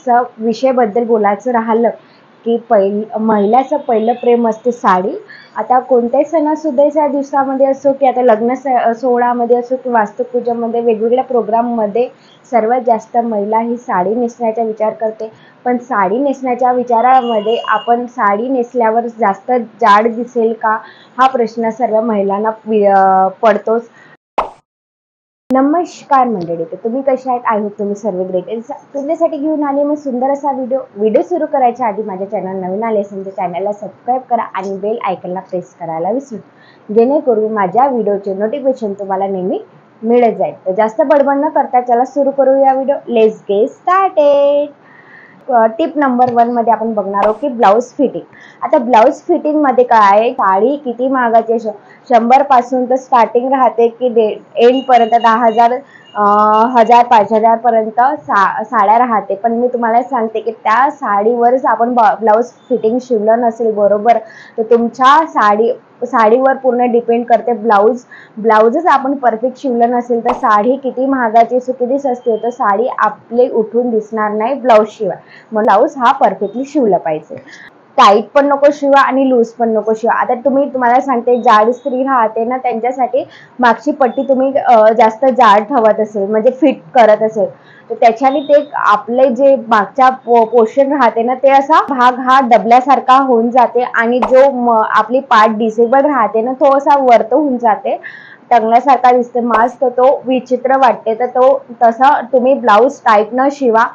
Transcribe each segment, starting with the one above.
असं विषयाबद्दल बोलायचं राहिलं की महिलाचं पहिलं प्रेम असते साडी. आता कोणत्याही सणासुदीच्या दिवसामध्ये असो की आता लग्न सोहळ्यामध्ये असो की वास्तुपूजेमध्ये वेगवेगळ्या प्रोग्राममध्ये सर्वात जास्त महिला ही साडी नेसण्याचा विचार करते. पण साडी नेसण्याच्या विचारामध्ये आपण साडी नेसल्यावर जास्त जाड दिसेल का, हा प्रश्न सर्व महिलांना पडतोच. नमस्कार मंडळी, तर तुम्ही कशा आहेत? आय होप तुम्ही सर्व ग्रेट. तुमच्यासाठी घेऊन आले मी सुंदर असा व्हिडिओ सुरू करायच्या आधी माझ्या चॅनल नवीन आले असेल तर चॅनलला सबस्क्राईब करा आणि बेल आयकनला प्रेस करायला विसरू, जेणेकरून माझ्या व्हिडिओचे नोटिफिकेशन तुम्हाला नेहमी मिळत जाईल. तर जास्त बडबड न करता चला सुरू करूया video. Let's get started. Tip number 1 मध्ये आपण बघणार आहोत की ब्लाऊज फिटिंग. आता ब्लाऊज फिटिंग मध्ये काय आहे, साडी किती महागाची 100 पासून तर स्टार्टिंग राहते की एंड पर्यंत 10,000 1000 5000 पर्यंत साड्या राहते. पण मी तुम्हाला सांगते की त्या साडीवरच आपण ब्लाऊज फिटिंग शिवलं नसेल बरोबर तर तुमच्या साडीवर पूर्ण डिपेंड करते. ब्लाऊजच आपण परफेक्ट शिवलं नसेल तर साडी किती महागाची असो किती स्वस्त तर साडी आपले उठून दिसणार नाही ब्लाऊज शिवाय. मग ब्लाऊज हा परफेक्टली शिवला पाहिजे. टाईट पण नको शिवा आणि लूज पण नको शिवा. आता तुम्हाला सांगते, जाड स्त्री राहते ना त्यांच्यासाठी मागची पट्टी तुम्ही जास्त जाड ठेवत असेल म्हणजे फिट करत असेल तर त्याच्याने ते आपले जे मागच्या पोर्शन राहते ना ते असा भाग हा दबल्यासारखा होऊन जाते आणि जो आपली पार्ट डिसेबल राहते ना तो असा वरत होऊन जाते, टंगल्यासारखा दिसते मास, तर तो विचित्र वाटते. तर तो तसा तुम्ही ब्लाऊज टाईट न शिवा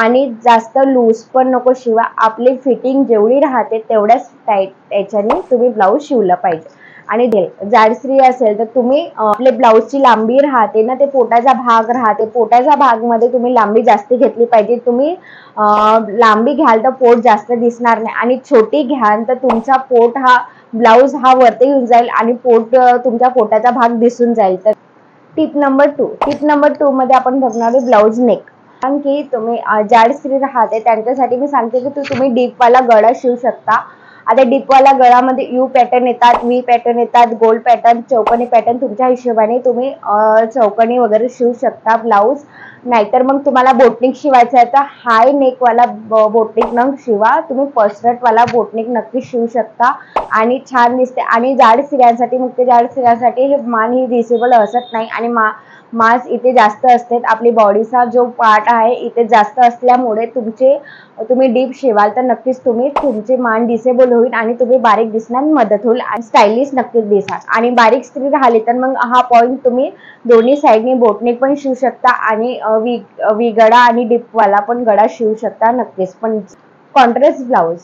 आणि जास्त लूज पण नको शिवा. आपली फिटिंग जेवढी राहते तेवढ्याच टाईट त्याच्याने तुम्ही ब्लाऊज शिवलं पाहिजे. आणि जाड स्त्री असेल तर तुम्ही आपले ब्लाऊजची लांबी राहते ना ते पोटाचा भाग राहते, पोटाच्या भागमध्ये तुम्ही लांबी जास्त घेतली पाहिजे. तुम्ही लांबी घ्याल तर पोट जास्त दिसणार नाही आणि छोटी घ्याल तर तुमचा पोट हा ब्लाऊज हा वरती येऊन जाईल आणि तुमच्या पोटाचा भाग दिसून जाईल. तर टिप नंबर 2 मध्ये आपण बघणार ब्लाऊज नेक. कारण की तुम्ही जाड स्त्री राहते त्यांच्यासाठी मी सांगते की तुम्ही डीपवाला गळा शिवू शकता. आता डीपवाला गळामध्ये यू पॅटर्न येतात, व्ही पॅटर्न येतात, गोल पॅटर्न, चौकोनी पॅटर्न, तुमच्या हिशोबाने तुम्ही चौकोनी वगैरे शिवू शकता ब्लाऊज. नाहीतर मग तुम्हाला बोटनिक शिवायचं आहे तर हाय नेकवाला बोटनिक न शिवा, तुम्ही पसरटवाला बोटनिक नक्की शिवू शकता आणि छान दिसते. आणि जाड स्त्रियांसाठी जाड स्त्रियांसाठी हे मान ही दिसेबल असत नाही आणि मास इथे जास्त असते. आपली बॉडीचा जो पार्ट आहे इथे जास्त असल्यामुळे तुम्ही डीप शिवाल तर नक्कीच तुमचे मान डिसेबल होईल आणि तुम्ही बारीक दिसण्यास मदत होईल आणि स्टायलिश नक्कीच दिसाल. आणि बारीक स्त्री राहिली तर मग हा पॉईंट तुम्ही दोन्ही साईडनी बोटनेक पण शिवू शकता आणि वी गळा आणि डीपवाला पण गळा शिवू शकता नक्कीच. पण कॉन्ट्रास्ट ब्लाऊज.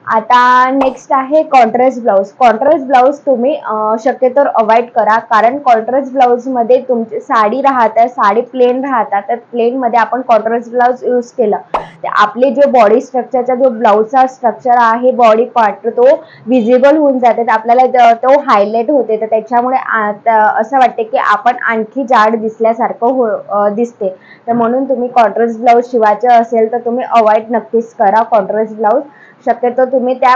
आता नेक्स्ट आहे कॉन्ट्रास्ट ब्लाऊज. कॉन्ट्रास्ट ब्लाऊज तुम्ही शक्यतो अवॉइड करा, कारण कॉन्ट्रास्ट ब्लाऊज मध्ये तुमची साडी प्लेन राहतात तर प्लेन मध्ये आपण कॉन्ट्रास्ट ब्लाऊज यूज केलं तर आपले जो बॉडी स्ट्रक्चरचा जो ब्लाऊजचा स्ट्रक्चर आहे बॉडी पार्ट तो विजिबल होऊन जाते, आपल्याला तो हायलाइट होते. तर त्याच्यामुळे असं वाटते की आपण आणखी जाड दिसल्यासारखं दिसते. तर म्हणून तुम्ही कॉन्ट्रास्ट ब्लाऊज शिवायचं असेल तर तुम्ही अवॉइड नक्कीच करा कॉन्ट्रास्ट ब्लाऊज. शक्यतो तुम्ही त्या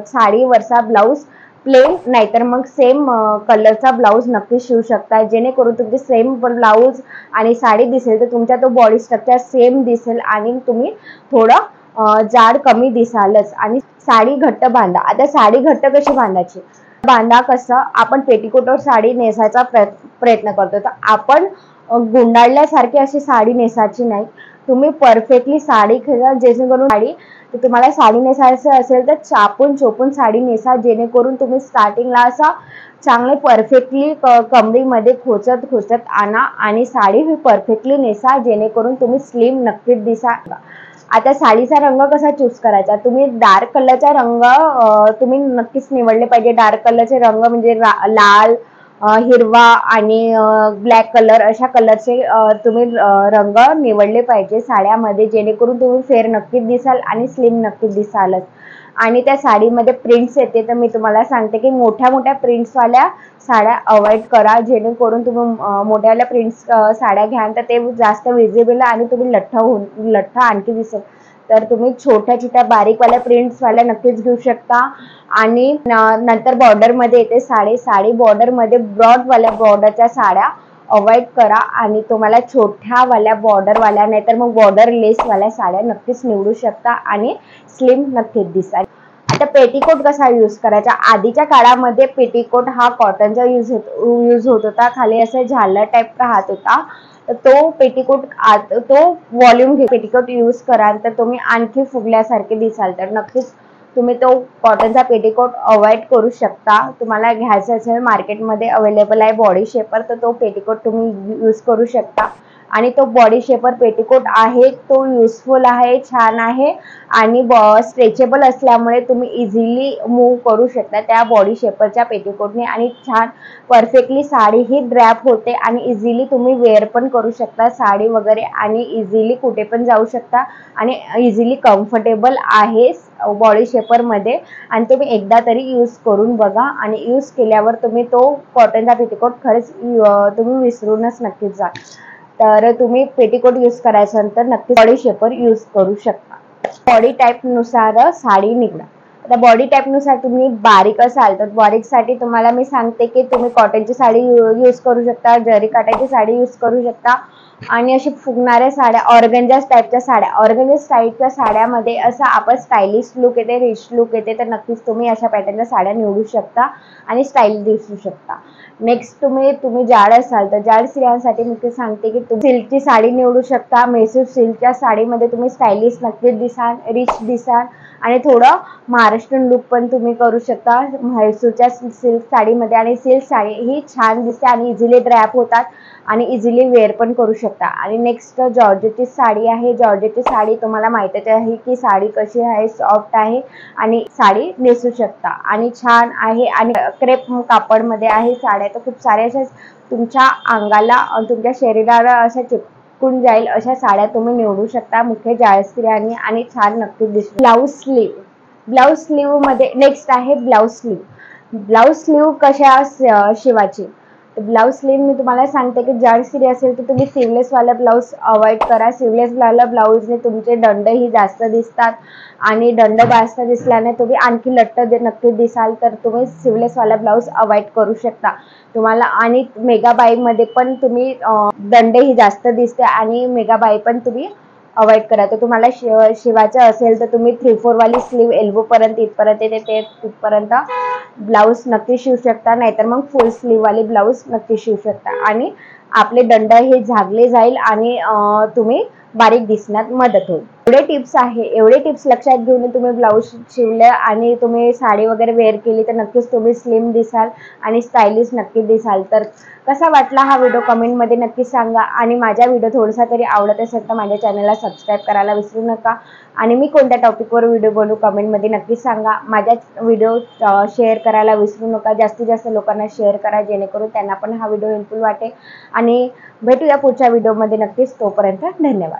साडीवरचा ब्लाऊज प्लेन नाहीतर मग सेम कलरचा ब्लाऊज नक्की शिवू शकता, जेणेकरून तुमची सेम ब्लाऊज आणि साडी दिसेल तर तुमचा तो बॉडी स्ट्रक्चर सेम दिसेल आणि तुम्ही थोडं जाड कमी दिसालच. आणि साडी घट्ट बांधा. आता साडी घट्ट कशी बांधा कसं, आपण पेटीकोटवर साडी नेसायचा प्रयत्न करतो तर आपण गुंडाळल्यासारखी अशी साडी नेसायची नाही. तुम्ही परफेक्टली साडी जेणेकरून तर तुम्हाला साडी नेसायचं असेल तर चापून चोपून साडी नेसा, जेणेकरून तुम्ही स्टार्टिंगला असा चांगले परफेक्टली कमरेमध्ये खोचत आणा आणि साडी ही परफेक्टली नेसा, जेणेकरून तुम्ही स्लिम नक्कीच दिसा. आता साडीचा रंग कसा चूज करायचा, तुम्ही डार्क कलरचा रंग तुम्ही नक्कीच निवडले पाहिजे. डार्क कलरचे रंग म्हणजे लाल, हिरवा आणि ब्लॅक कलर अशा कलरचे तुम्ही रंग निवडले पाहिजे साड्यामध्ये, जेणेकरून तुम्ही फेअर नक्कीच दिसाल आणि स्लिम नक्कीच दिसालच. आणि त्या साडीमध्ये प्रिंट्स येते तर मी तुम्हाला सांगते की मोठ्या प्रिंट्सवाल्या साड्या अवॉइड करा, जेणेकरून तुम्ही मोठ्यावाल्या प्रिंट्स साड्या घ्याल तर ते जास्त विजिबल आणि तुम्ही लठ्ठ आणखी दिसेल. तर तुम्ही छोट्या बारीकवाल्या प्रिंट्सवाल्या नक्कीच घेऊ शकता. आणि नंतर बॉर्डरमध्ये येते साडी बॉर्डरमध्ये ब्रॉडवाल्या बॉर्डरच्या साड्या अवॉइड करा आणि तुम्हाला छोट्यावाल्या बॉर्डरवाल्या नाहीतर मग बॉर्डर लेसवाल्या साड्या नक्कीच निवडू शकता आणि स्लिम नक्कीच दिसाल. आता पेटीकोट कसा यूज करायचा? आधीच्या काळामध्ये पेटीकोट हा कॉटनचा यूज होत होता. खाली असं झालर टाईप राहत होता. तर तो पेटीकोट तो व्हॉल्यूम पेटीकोट यूज कराल तर तुम्ही आणखी फुगल्यासारखे दिसाल. तर नक्कीच तुम्ही तो कॉटनचा पेटीकोट अवॉइड करू शकता. तुम्हाला घ्यायचा असेल मार्केटमध्ये अवेलेबल आहे बॉडी शेपर, तर तो पेटीकोट तुम्ही यूज करू शकता. आणि तो बॉडी शेपर पेटीकोट आहे तो युजफुल आहे, छान आहे आणि स्ट्रेचेबल असल्यामुळे तुम्ही इझिली मूव्ह करू शकता त्या बॉडी शेपरच्या पेटीकोटने आणि छान परफेक्टली साडी ही ड्रॅप होते आणि इझिली तुम्ही वेअर पण करू शकता साडी वगैरे आणि इझिली कुठे पण जाऊ शकता आणि इझिली कम्फर्टेबल आहे बॉडी शेपरमध्ये. आणि तुम्ही एकदा तरी यूज करून बघा आणि यूज केल्यावर तुम्ही तो कॉटनचा पेटीकोट खरंच तुम्ही विसरूनच नक्कीच जा. तर तुम्ही पेटीकोट यूज करायच्यानंतर नक्की बॉडी शेपर यूज करू शकता. बॉडी टाईपनुसार साडी निवडा. आता बॉडी टाईपनुसार तुम्ही बारीक असाल तर बारीकसाठी तुम्हाला मी सांगते की तुम्ही कॉटनची साडी यूज करू शकता, जरी काटाची साडी यूज करू शकता आणि अशी फुगणाऱ्या साड्या ऑर्गन्जा टाईपच्या साड्या. ऑर्गन्जा टाईपच्या साड्यामध्ये असं आपण स्टायलिश लुक येते, रिच लुक येते. तर नक्कीच तुम्ही अशा पॅटर्नच्या साड्या निवडू शकता आणि स्टाईल दिसू शकता. नेक्स्ट तुम्ही जाड असाल तर जाड स्त्रियांसाठी मी सांगते की तुम्ही सिल्कची साडी निवडू शकता. मैसूर सिल्कच्या साडीमध्ये तुम्ही स्टायलिश नक्कीच दिसाल, रिच दिसाल आणि थोडं महाराष्ट्रीयन लुक पण तुम्ही करू शकता म्हैसूरच्या सिल्क साडीमध्ये. आणि सिल्क साडी ही छान दिसते आणि इझिली ड्रॅप होतात आणि इझिली वेअर पण करू शकता. आणि नेक्स्ट जॉर्जेटची साडी आहे. जॉर्जेटची साडी तुम्हाला माहितीच आहे की साडी कशी आहे, सॉफ्ट आहे आणि साडी नेसू शकता आणि छान आहे आणि क्रेप कापडमध्ये आहे साड्या. तर खूप साऱ्या अशा तुमच्या अंगाला तुमच्या शरीराला अशा चिपकून जाईल अशा साड्या तुम्ही निवडू शकता मुख्य जाड स्त्रियांनी आणि छान नक्कीच दिसतो. ब्लाऊज स्लीव मध्ये नेक्स्ट आहे ब्लाऊज स्लीव. ब्लाऊज स्लीव कशा शिवाची? ब्लाऊज स्लीव मी तुम्हाला सांगते की जाड स्त्री असेल तर तुम्ही सिवलेस वाला ब्लाऊज अवॉइड करा. सिवलेस वाला ब्लाऊजने तुमचे दंडही जास्त दिसतात आणि दंड जास्त दिसल्याने तुम्ही आणखी लट्ट नक्कीच दिसाल. तर तुम्ही सिवलेस वाला ब्लाऊज अवॉइड करू शकता तुम्हाला. आणि मेगाबाईमध्ये पण तुम्ही दंडही जास्त दिसते आणि मेगाबाई पण तुम्ही अवॉइड करा. तर तुम्हाला शिवायचं असेल तर तुम्ही 3/4 वाली स्लीव एल्बो पर्यंत इथपर्यंत येते ते तिथपर्यंत ब्लाऊज नक्की शिवू शकता. नाहीतर मग फुल स्लीव वाली ब्लाऊज नक्की शिवू शकता आणि आपले दंड हे झागले जाईल आणि तुम्ही बारीक दिसण्यात मदत होईल. एवढे टिप्स लक्षात घेऊन तुम्ही ब्लाऊज शिवले आणि तुम्ही साडी वगैरे वेअर केली तर नक्कीच तुम्ही स्लिम दिसाल आणि स्टायलिश नक्की दिसाल. तर कसा वाटला हा व्हिडिओ कमेंटमध्ये नक्की सांगा आणि माझा व्हिडिओ थोडासा तरी आवडत असेल तर माझ्या चॅनलला सबस्क्राईब करायला विसरू नका आणि मी कोणत्या टॉपिकवर व्हिडिओ बनवू कमेंटमध्ये नक्की सांगा. माझ्या व्हिडिओ शेअर करायला विसरू नका. जास्तीत जास्त लोकांना शेअर करा जेणेकरून त्यांना पण हा व्हिडिओ हेल्पफुल वाटेल आणि भेटूया पुढच्या व्हिडिओमध्ये नक्कीच. तोपर्यंत धन्यवाद.